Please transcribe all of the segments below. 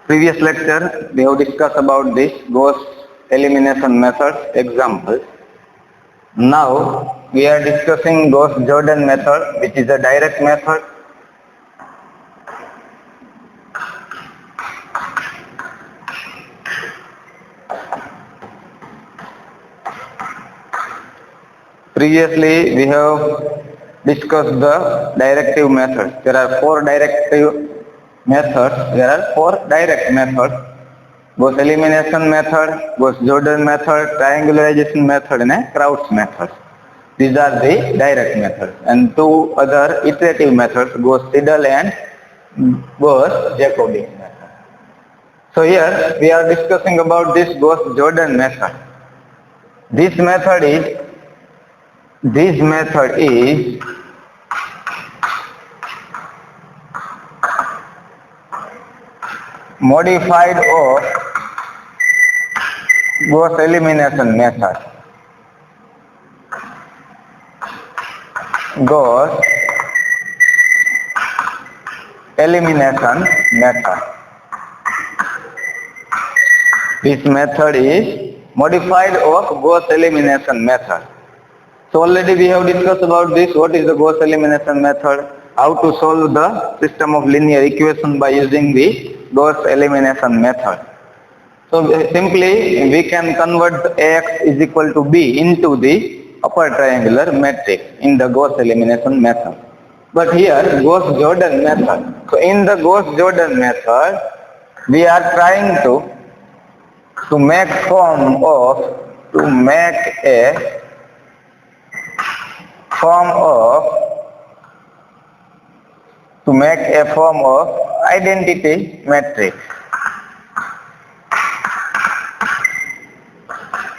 Previous lecture, we have discussed about this Gauss elimination method example. Now, we are discussing Gauss-Jordan method, which is a direct method. Previously, we have discussed the directive methods. There are four directive methods. There are four direct methods. Gauss elimination method, Gauss-Jordan method, triangularization method, and Krauss method. These are the direct methods. And two other iterative methods, Gauss-Seidel and Gauss-Jacobi method. So here we are discussing about this Gauss-Jordan method. This method is modified of Gauss elimination method. Gauss elimination method. This method is modified of Gauss elimination method. So already we have discussed about this, what is the Gauss elimination method, how to solve the system of linear equation by using the Gauss elimination method. So simply we can convert Ax is equal to B into the upper triangular matrix in the Gauss elimination method. But here Gauss-Jordan method. So in the Gauss-Jordan method, we are trying to make a form of identity matrix.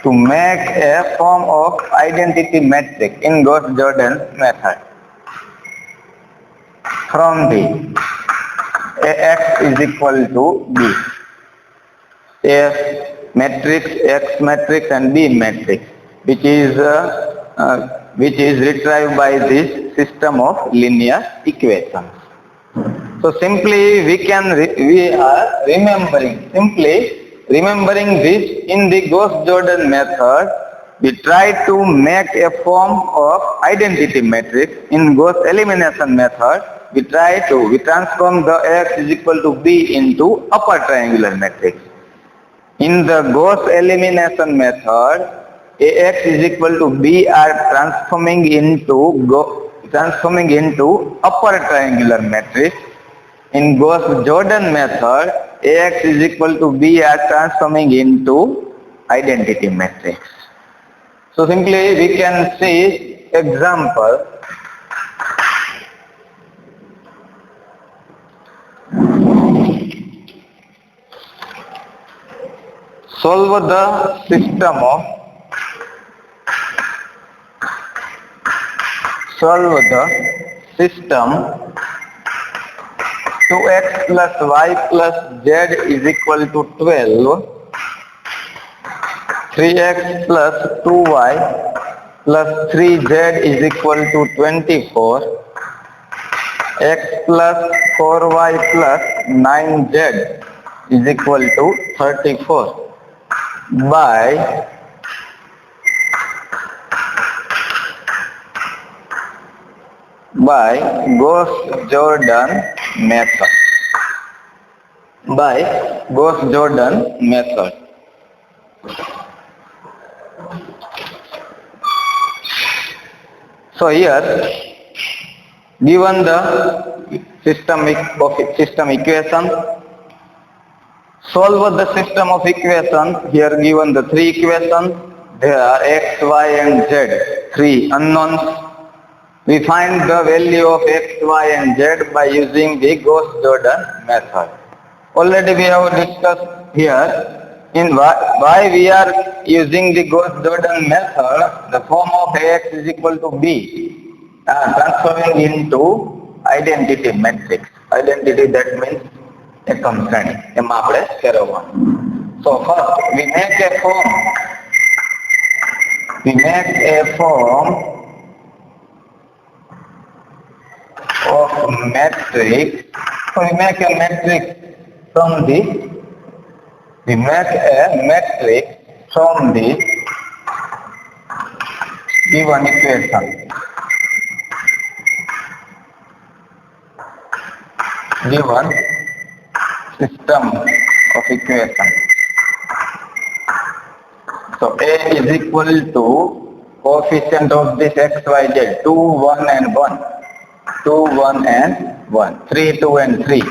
To make a form of identity matrix in Gauss-Jordan method from the Ax is equal to B. A matrix, X matrix and B matrix, which is retrieved by this system of linear equations. So simply we are remembering this in the Gauss-Jordan method. We try to make a form of identity matrix. In Gauss elimination method, we transform the Ax is equal to B into upper triangular matrix. In the Gauss elimination method, Ax is equal to B are transforming into upper triangular matrix. In Gauss-Jordan method, Ax is equal to B are transforming into identity matrix. So simply we can see example. Solve the system 2x plus y plus z is equal to 12, 3x plus 2y plus 3z is equal to 24, x plus 4y plus 9z is equal to 34 by Gauss-Jordan method. So here, given the system equation, solve the system of equation. Here given the three equations, there are x, y and z, three unknowns. We find the value of x, y and z by using the Gauss-Jordan method. Already we have discussed here in why we are using the Gauss-Jordan method. The form of Ax is equal to B, transforming into identity matrix. Identity, that means એકમ શ્રેણી, એમાં આપણે ફેરવવાનું. So first we make a form of matrix. So we make a matrix from the We make a matrix from the given equation. Given system of equation. So A is equal to coefficient of this x, y, z, 2, 1 and 1. 2, 1 and 1. 3, 2 and 3.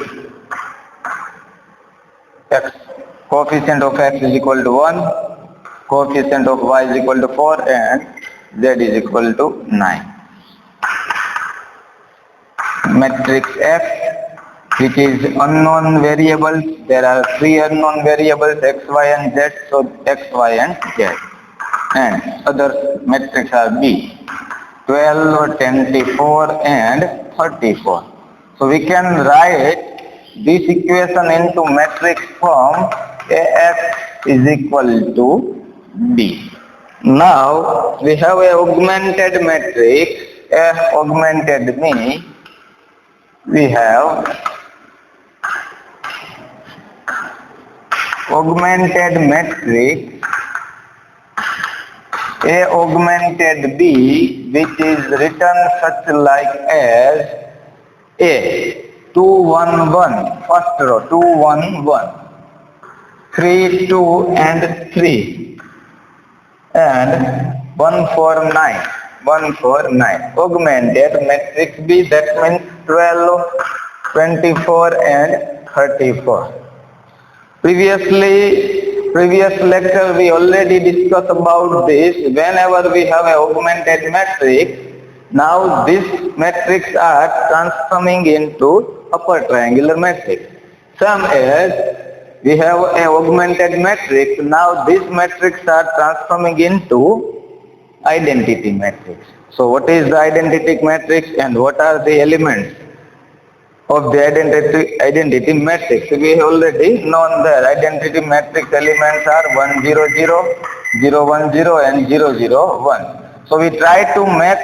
X. Coefficient of x is equal to 1. Coefficient of y is equal to 4 and z is equal to 9. Matrix F, which is unknown variables. There are 3 unknown variables, x, y and z. So x, y and z. And other matrices are B, 12, 24 and 34. So we can write this equation into matrix form. AX is equal to B. Now we have a augmented matrix. F augmented means we have augmented matrix A augmented B, which is written such like as A 2 1 1, first row 2 1 1, 3 2 and 3 and 1 4 9, 1 4 9. Augmented matrix B, that means 12, 24 and 34. Previous lecture we already discussed about this. Whenever we have an augmented matrix, now this matrix are transforming into upper triangular matrix. Same as we have an augmented matrix, now this matrix are transforming into identity matrix. So what is the identity matrix and what are the elements of the identity matrix? We have already known that identity matrix elements are 1 0 0, 0 1 0 and 0 0 1. So we try to make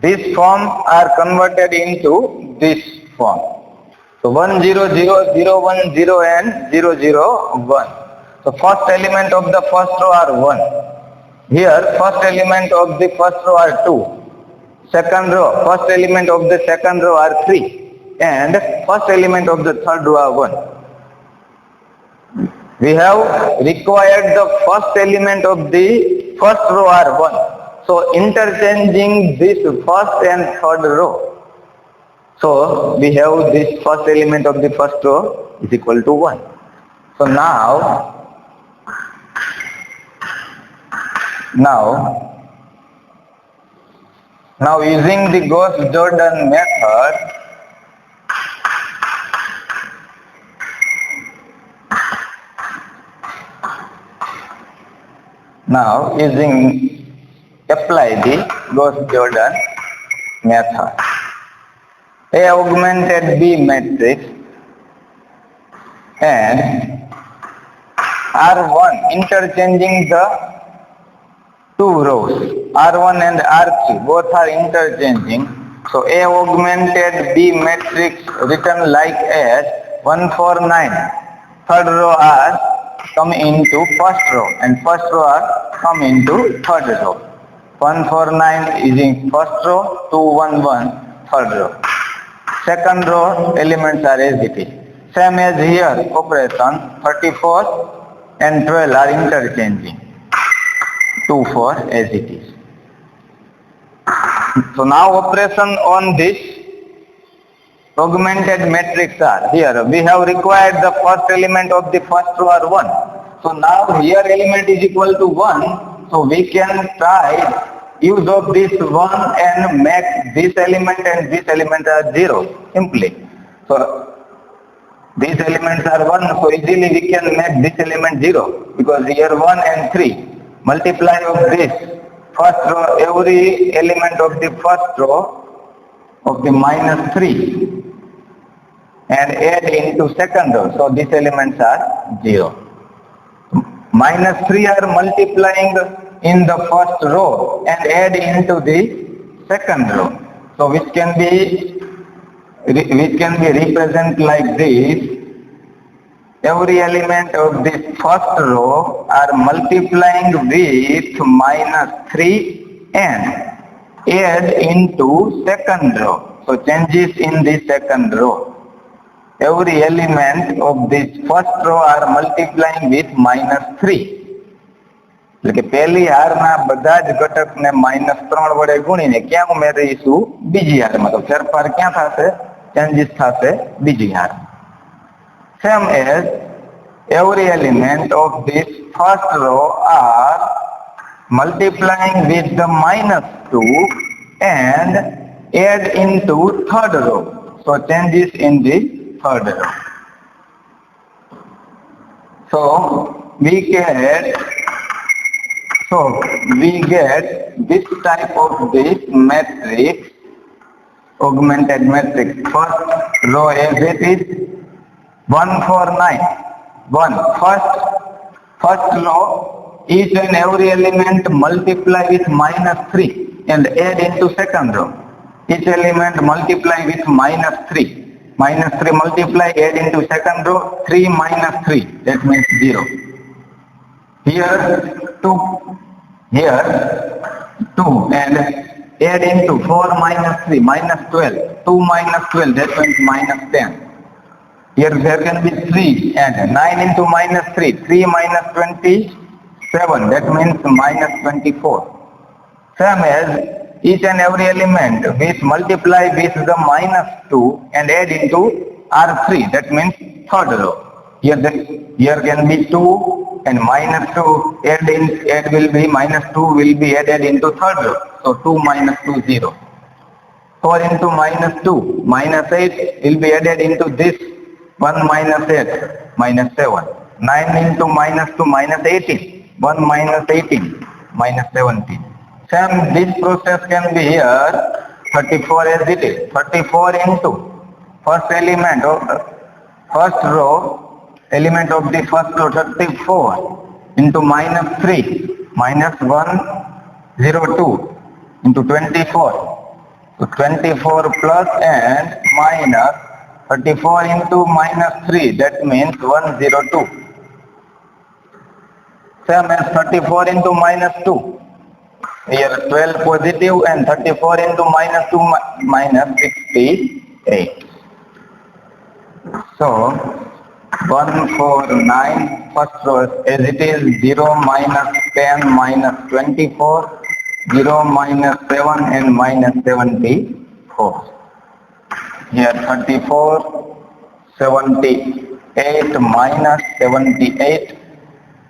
this form are converted into this form. So 1 0 0, 0 1 0 and 0 0 1. So first element of the first row are 1. Here first element of the first row are 2. Second row, first element of the second row are 3. And first element of the third row are 1. We have required the first element of the first row are 1. So interchanging this first and third row. So we have this first element of the first row is equal to 1. So now using the Gauss-Jordan method, apply the Gauss-Jordan method. A augmented B matrix and R1 interchanging the two rows, R1 and R3, both are interchanging. So A augmented B matrix written like as 1 4 9. Third row are come into first row and first row are come into third row. 1 4 9 is in first row, 2 1 1 third row. Second row elements are as it is. Same as here operation 34 and 12 are interchanging. 2 4 as it is. So now operation on this augmented matrix are here. We have required the first element of the first row are 1. So now here element is equal to 1. So we can try use of this 1 and make this element and this element are 0 simply. So these elements are 1, so easily we can make this element 0 because here 1 and 3. Multiply of this first row, every element of the first row of the minus 3 and add into second row. So these elements are 0. Minus 3 are multiplying in the first row and add into the second row. So which can be represent like this every element of this first row are multiplying with -3 and add into second row. So changes in the second row. Every element of this first row are multiplying with -3. એટલે કે પહેલી હારના બધા જ ઘટકને -3 વડે ગુણીને ક્યાં ઉમેરીશું? બીજી હારમાં. તો ફેરફાર ક્યાં થશે? ચેન્જીસ થશે બીજી હાર. Same as every element of this first row are multiplying with the -2 and add into third row. So changes in the third row. So we get this type of this matrix, augmented matrix. First row as it is 1 4 9 1. First row, each and every element multiply with -3 and add into second row. Each element multiply with -3. -3 multiply, add into second row, 3 -3, that means 0. Here 2 and add into 4 -3, -12. 2 -12, that means -10. Here there can be 3 and 9 into -3, 3 -27, that means -24. Same as each and every element which multiply with the -2 and add into R3, that means third row. Here can be 2 and -2 add will be -2 will be added into third row. So 2 -2 0. 4 into -2 -8 will be added into this 1 -8 -7. 9 into -2 -18. 1 -18 -17. Same this process can be here 34 as it is. 34 into first element of first row, element of the first row 34 into -3 -102 into 24. So 24 plus and minus 34 into -3, that means 102. Same as 34 into -2. Here 12 positive and 34 into -2 -68. So 149 first row as it is 0 -10 -24, 0 -7 and -74. Here 34, 78 -78,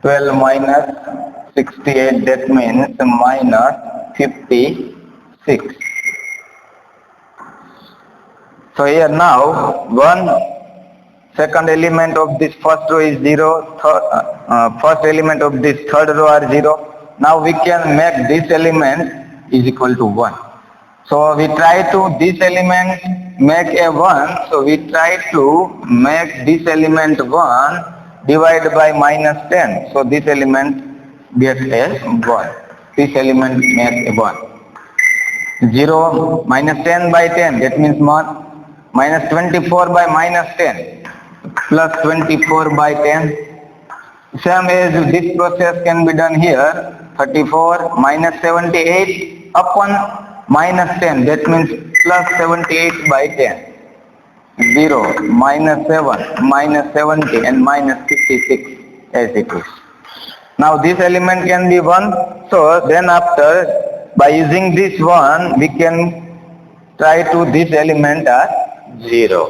12 -68, that means -56. So here now second element of this first row is 0, first element of this third row are 0. Now we can make this element is equal to 1. So we try to this element make a 1. So we try to make this element 1 divided by -10. So this element gets a 1. This element makes a 1. 0 -10 by 10, that means -24 by -10 plus 24 by 10. Same as this process can be done here. 34 -78 upon -10, that means plus 78 by 10. 0 -7 -70 and -56 as it is. Now this element can be 1. So then after by using this 1 we can try to this element as 0.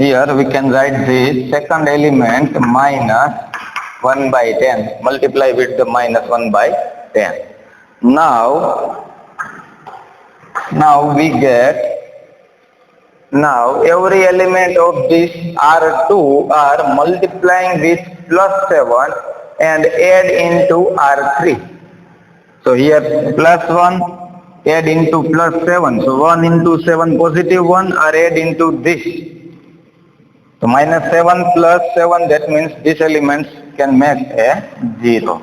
Here we can write this second element minus 1 by 10 multiply with the -1 by 10. Now we get every element of this R2 are multiplying with +7 and add into R3. So here +1 add into +7. So 1 into 7 positive 1 are add into this. So -7 plus 7, that means these elements can make a 0.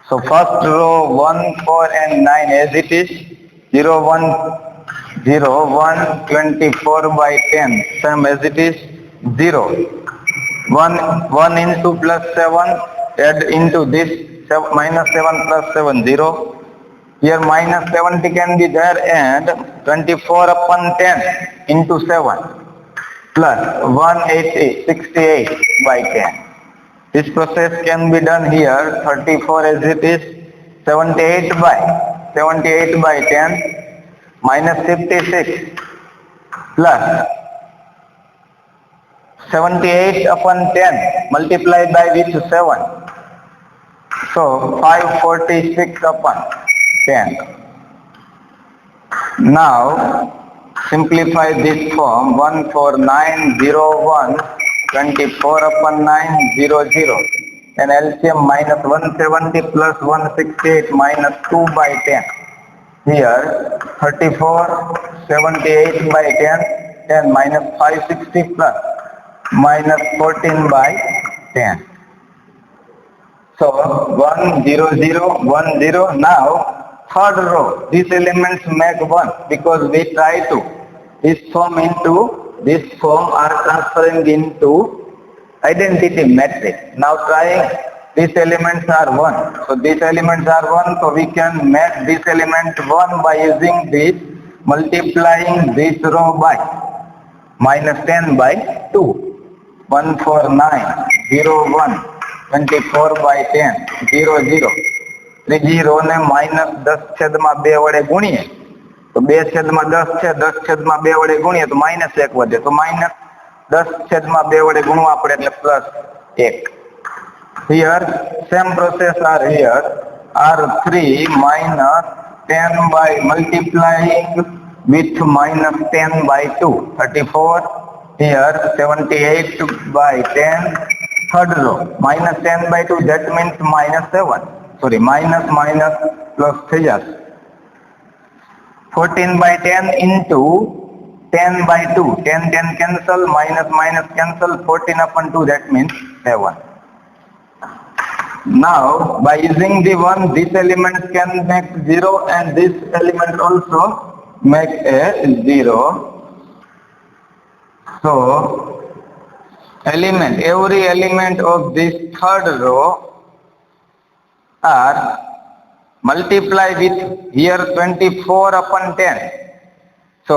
So first row 1, 4 and 9 as it is. 0, 1, 0, 1, 24 by 10, same as it is. 0. 1 into plus 7, add into this minus 7 plus 7, 0. Here minus 70 can be there, and 24 upon 10 into 7 plus 180, 68 by 10. This process can be done here. 34 as it is, 78 by 10 minus 56 plus 78 upon 10 multiplied by which 7. So 546 upon 10. Now simplify this form. 14901 24 upon 9 0 0. And LCM minus 170 plus 168 minus 2 by 10. Here 34 78 by 10 10 minus 560 plus minus 14 by 10. So 1 0 0 1 0. Now third row, these elements make 1 because we try to this form into this form are transferring into identity matrix. Now trying these elements are 1. So these elements are 1. So we can make this element 1 by using this multiplying this row by minus 10 by 2. 14901 24 by 10 0 0. ત્રીજી row ને minus 10/2 વડે ગુણીએ તો 2/10 છે, 10/2 વડે ગુણીએ તો minus 1 વધે, તો minus 10/2 વડે ગુણવા પડે એટલે plus 1. Here same process are here. R3 minus 10 by multiplying with minus 10 by 2 34. Here 78 by 10. Third row minus 10 by 2, that means minus 7. Sorry, minus plus 3. 14 by 10 into 10 by 2. 10 cancel, minus cancel, 14 upon 2, that means 7. Now by using the 1, this element can make 0 and this element also make a 0. So every element of this third row are multiply with here 24 upon 10. So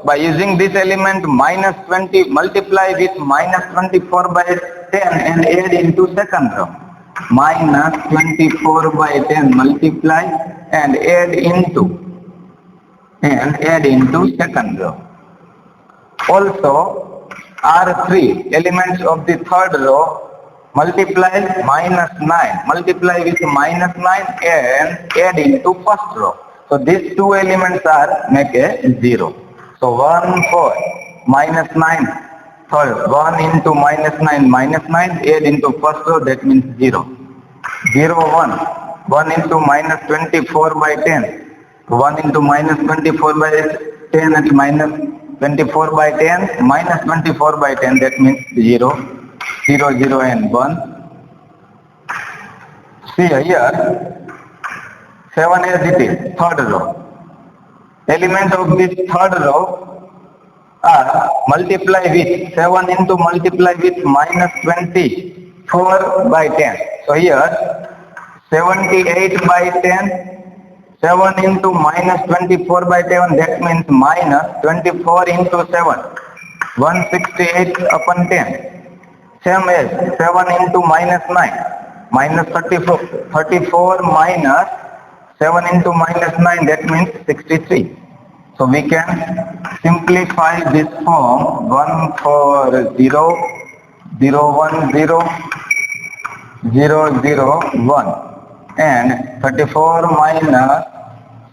by using this element minus 20 multiply with minus 24 by 10 and add into second row. Minus 24 by 10 multiply and add into second row. Also R3 elements of the third row multiply minus 9, multiply with minus 9 and add into first row. So these two elements are make a 0. So 1 4 minus 9 third, 1 into minus 9 add into first row, that means 0. 0 1 1 into minus 24 by 10, 1 into minus 24 by 10 at minus 24 by 10 minus 24 by 10, that means 0. 0 0 and 1. See here 7 as it is, third row. Element of this third row are multiply with 7 into multiply with minus 24 by 10. So here 78 by 10, 7 into minus 24 by 7, that means minus 24 into 7, 168 upon 10. Same as 7 into minus 9, minus 34 minus 7 into minus 9, that means 63. So we can simplify this form 140 0 1 0 0 0 1 and 34 minus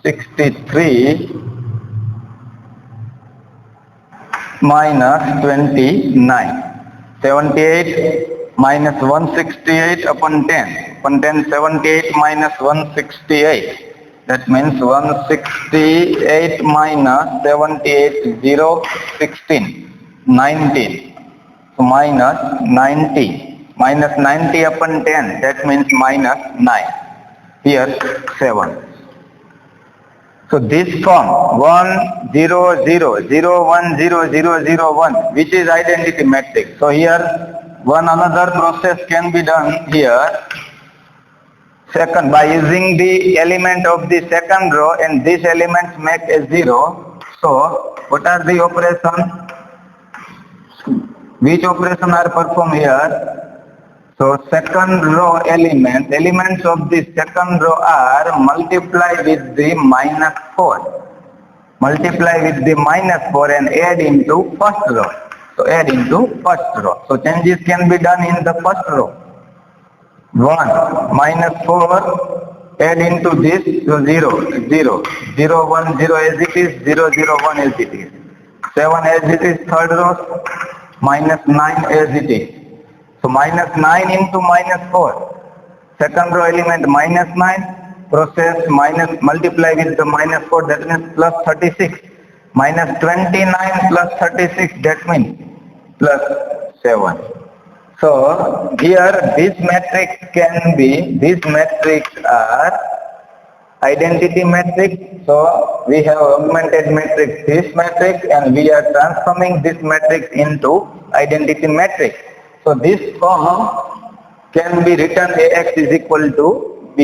63 minus 29. 78 minus 168 upon 10. Upon 10, 78 minus 168. That means 168 minus 78, 0, 16, 19. So minus 90. Minus 90 upon 10, that means minus 9. Here 7. So this form 1 0 0 0 1 0 0 0 1, which is identity matrix. So here one another process can be done here. Second, by using the element of the second row, and this element make a 0. So what are the operations? Which operation are performed here? So second row elements of the second row are multiply with the -4. Multiply with the -4 and add into first row. So add into first row. So changes can be done in the first row. 1 -4 add into this, so 0 0 0 1 0 as it is, 0 0 1 as it is, 7 as it is third row, -9 as it is. So -9 into -4, second row element -9, process minus multiply with the -4, that means plus 36, -29 plus 36, that means plus 7. So here these matrices are identity matrix. So we have augmented matrix this matrix, and we are transforming this matrix into identity matrix. So this form can be written AX is equal to B.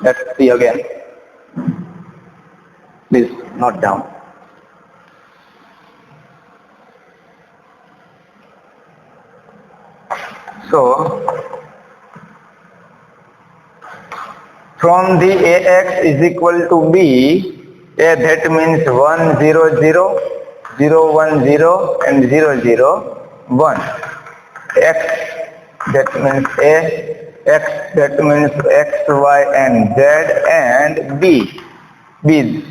Let's see again. Please note down. So from the AX is equal to B, A, that means 1 0 0 0 1 0 and 0 0 1. X, that means A, X, that means X, Y and Z, and B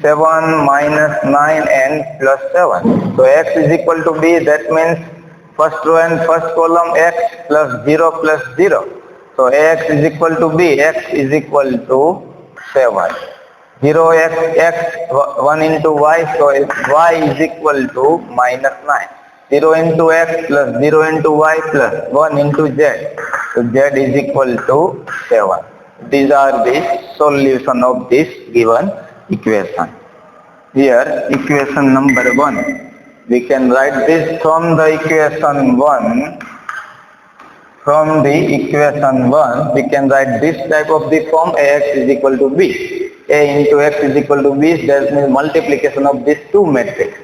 7 minus 9 and plus 7. So X is equal to B, that means first row and first column X plus 0 plus 0. So X is equal to B, X is equal to 7. 0 X 1 into Y, so Y is equal to -9. 0 into X plus 0 into Y plus 1 into Z. So Z is equal to 7. These are the solution of this given equation. Here equation number 1. We can write this from the equation 1. From the equation 1, we can write this type of the form AX is equal to B. A into X is equal to B, that means multiplication of these two matrices.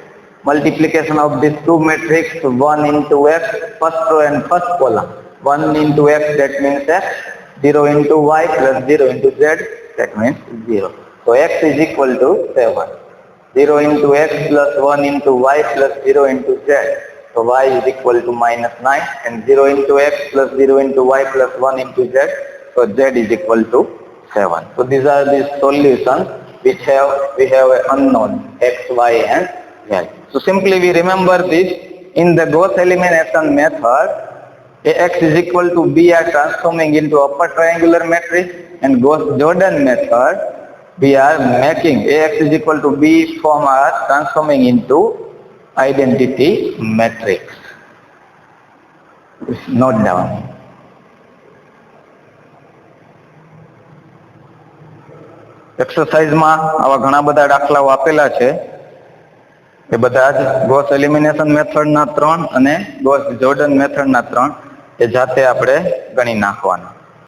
Multiplication of these two matrices, 1 into X, first row and first column. 1 into X, that means X. 0 into Y plus 0 into Z, that means 0. So X is equal to 7. 0 into X plus 1 into Y plus 0 into Z. So Y is equal to -9, and 0 into X plus 0 into Y plus 1 into Z. So Z is equal to 7. So these are the solutions which we have an unknown X, Y and Z. So simply we remember this. In the Gauss elimination method, AX is equal to B are transforming into upper triangular matrix, and Gauss-Jordan method we are making AX is equal to B form are transforming into identity matrix. Note down. એક્સરસાઇઝમાં આવા ઘણા બધા દાખલાઓ આપેલા છે. એ બધા જ Gauss elimination મેથડના 3 અને Gauss Jordan મેથડના 3 એ જાતે આપણે ગણી નાખવાના.